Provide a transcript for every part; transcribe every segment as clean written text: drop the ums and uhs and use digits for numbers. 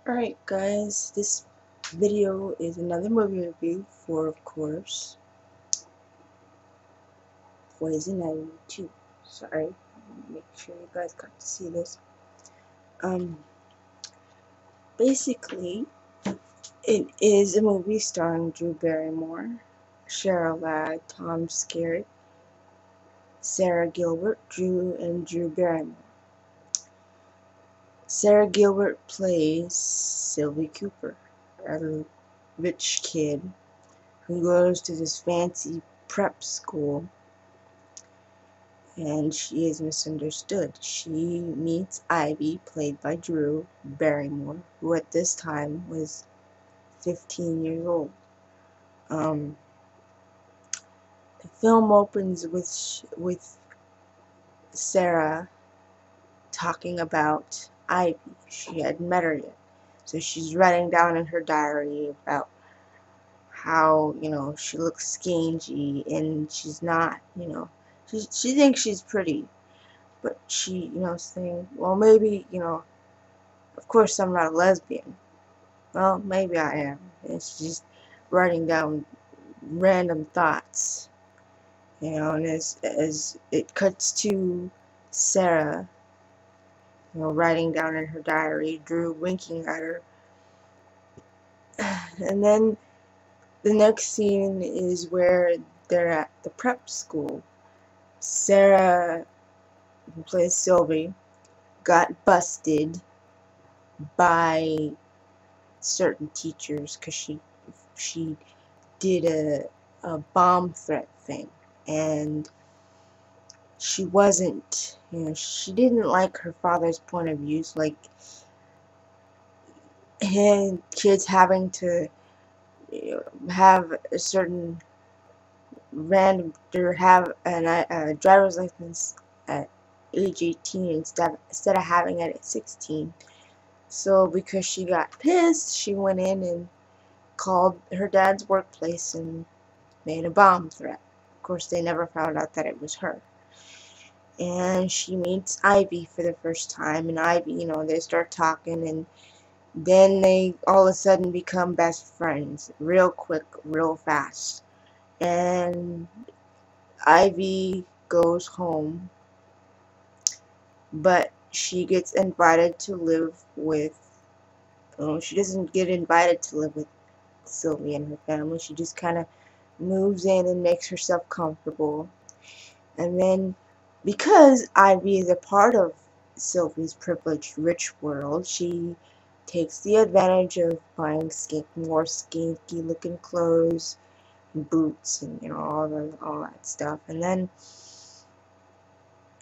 Alright guys, this video is another movie review for, of course, Poison Ivy 2. Sorry, make sure you guys got to see this. Basically, it is a movie starring Drew Barrymore, Cheryl Ladd, Tom Skerritt, Sara Gilbert, and Drew Barrymore. Sara Gilbert plays Sylvie Cooper, a rich kid who goes to this fancy prep school, and she is misunderstood. She meets Ivy, played by Drew Barrymore, who at this time was 15 years old. The film opens with Sarah talking about Ivy. She hadn't met her yet, so she's writing down in her diary about how, she looks skingy and she's not, she thinks she's pretty, but she, saying, well, maybe, of course I'm not a lesbian. Well, maybe I am. And she's just writing down random thoughts, and as it cuts to Sarah, writing down in her diary, Drew winking at her, and then the next scene is where they're at the prep school. Sarah, who plays Sylvie, got busted by certain teachers because she did a bomb threat thing, and she wasn't, she didn't like her father's point of views, like kids having to have a certain random, or have a driver's license at age 18 instead of having it at 16. So because she got pissed, she went in and called her dad's workplace and made a bomb threat. Of course, they never found out that it was her. And she meets Ivy for the first time, and Ivy, they start talking, and then they all of a sudden become best friends, real quick, real fast. And Ivy goes home, but she gets invited to live with, she doesn't get invited to live with Sylvie and her family. She just kind of moves in and makes herself comfortable. And then, because Ivy is a part of Sylvie's privileged rich world, she takes the advantage of buying more skanky looking clothes, boots, and all that stuff. And then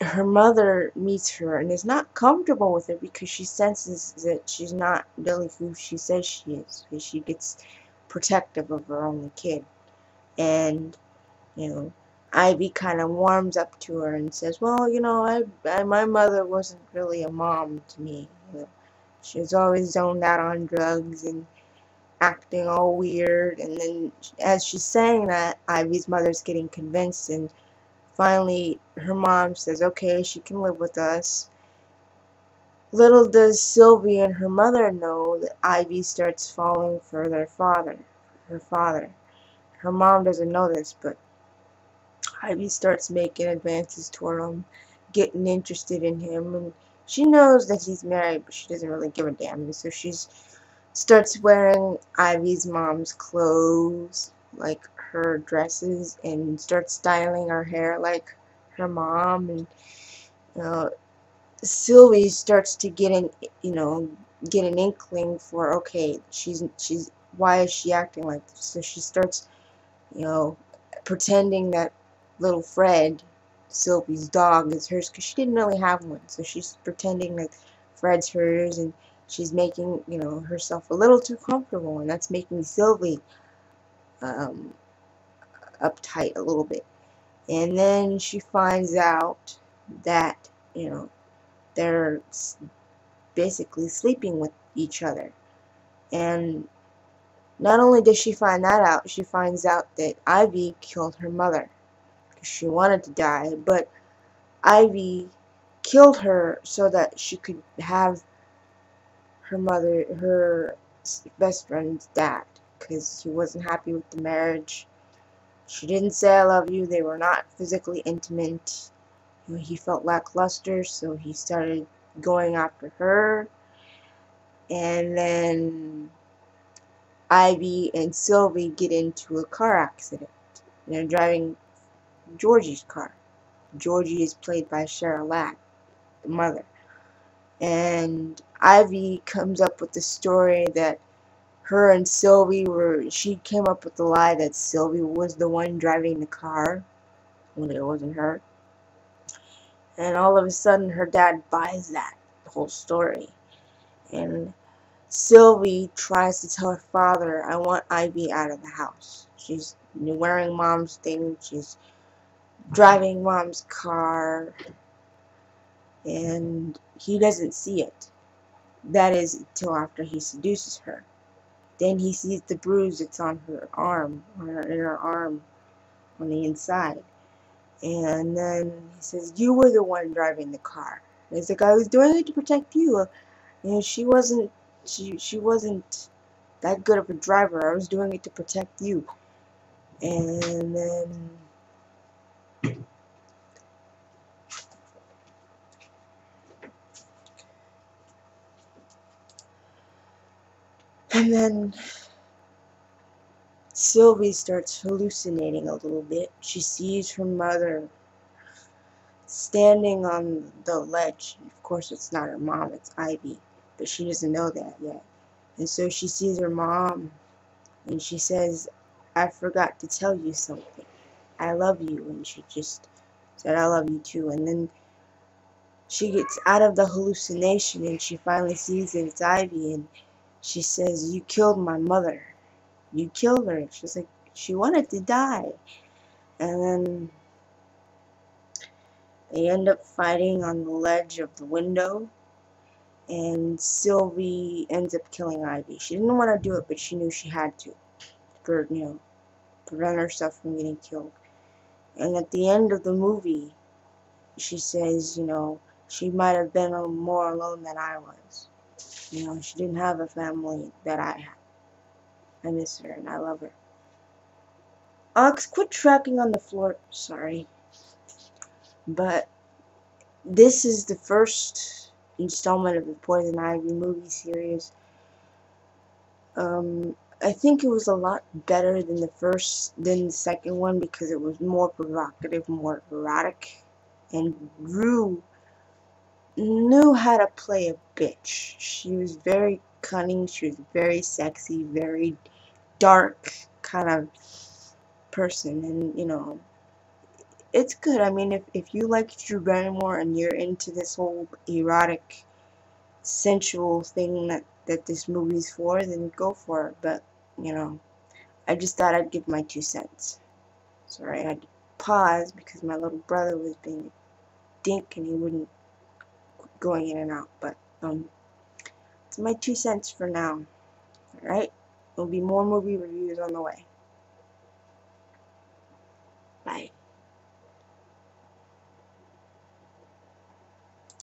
her mother meets her and is not comfortable with her because she senses that she's not really who she says she is. She gets protective of her only kid, and Ivy kind of warms up to her and says, well, my mother wasn't really a mom to me. She was always zoned out on drugs and acting all weird. And then as she's saying that, Ivy's mother's getting convinced, and finally her mom says, okay, she can live with us. Little does Sylvie and her mother know that Ivy starts falling for her father. Her mom doesn't know this, but Ivy starts making advances toward him, getting interested in him, and she knows that he's married, but she doesn't really give a damn. And so she starts wearing Ivy's mom's clothes, like her dresses, and starts styling her hair like her mom. And Sylvie starts to get an inkling for, okay, she's why is she acting like this? So she starts, pretending that little Fred, Sylvie's dog, is hers, because she didn't really have one. So she's pretending that Fred's hers, and she's making, herself a little too comfortable, and that's making Sylvie uptight a little bit. And then she finds out that, they're basically sleeping with each other. And not only does she find that out, she finds out that Ivy killed her mother because she wanted to die, but Ivy killed her so that she could have her best friend's dad, because he wasn't happy with the marriage. She didn't say I love you. They were not physically intimate. You know, he felt lackluster, so he started going after her. And then Ivy and Sylvie get into a car accident. They're driving Georgie's car. Georgie is played by Cheryl Ladd, the mother. And Ivy comes up with the story that her and Sylvie she came up with the lie that Sylvie was the one driving the car when it wasn't her. And all of a sudden her dad buys that whole story. And Sylvie tries to tell her father, I want Ivy out of the house. She's wearing mom's thing, she's driving mom's car, and he doesn't see it. That is until after he seduces her. Then he sees the bruise that's on her arm, in her arm, on the inside. And then he says, you were the one driving the car. And he's like, I was doing it to protect you. You know, she wasn't that good of a driver. I was doing it to protect you. And then Sylvie starts hallucinating a little bit. She sees her mother standing on the ledge. Of course, it's not her mom, it's Ivy, but she doesn't know that yet. And so she sees her mom, and she says, I forgot to tell you something. I love you. And she just said, I love you too. And then she gets out of the hallucination, and she finally sees that it's Ivy, and she says, you killed my mother. You killed her. She's like, she wanted to die. And then they end up fighting on the ledge of the window, and Sylvie ends up killing Ivy. She didn't want to do it, but she knew she had to, for, you know, prevent herself from getting killed. And at the end of the movie, she says, you know, she might have been more alone than I was. You know, she didn't have a family that I had. I miss her and I love her. Ox, quit tracking on the floor. Sorry. But this is the first installment of the Poison Ivy movie series. I think it was a lot better than the second one, because it was more provocative, more erotic, and Rue knew how to play a bitch. She was very cunning, she was very sexy, very dark kind of person, and you know, it's good. I mean, if you like Drew Barrymore and you're into this whole erotic, sensual thing that this movie's for, then go for it. But, you know, I just thought I'd give my 2 cents. Sorry, I had to pause because my little brother was being a dink and he wouldn't quit going in and out. But, it's my 2 cents for now. Alright? There'll be more movie reviews on the way. Bye.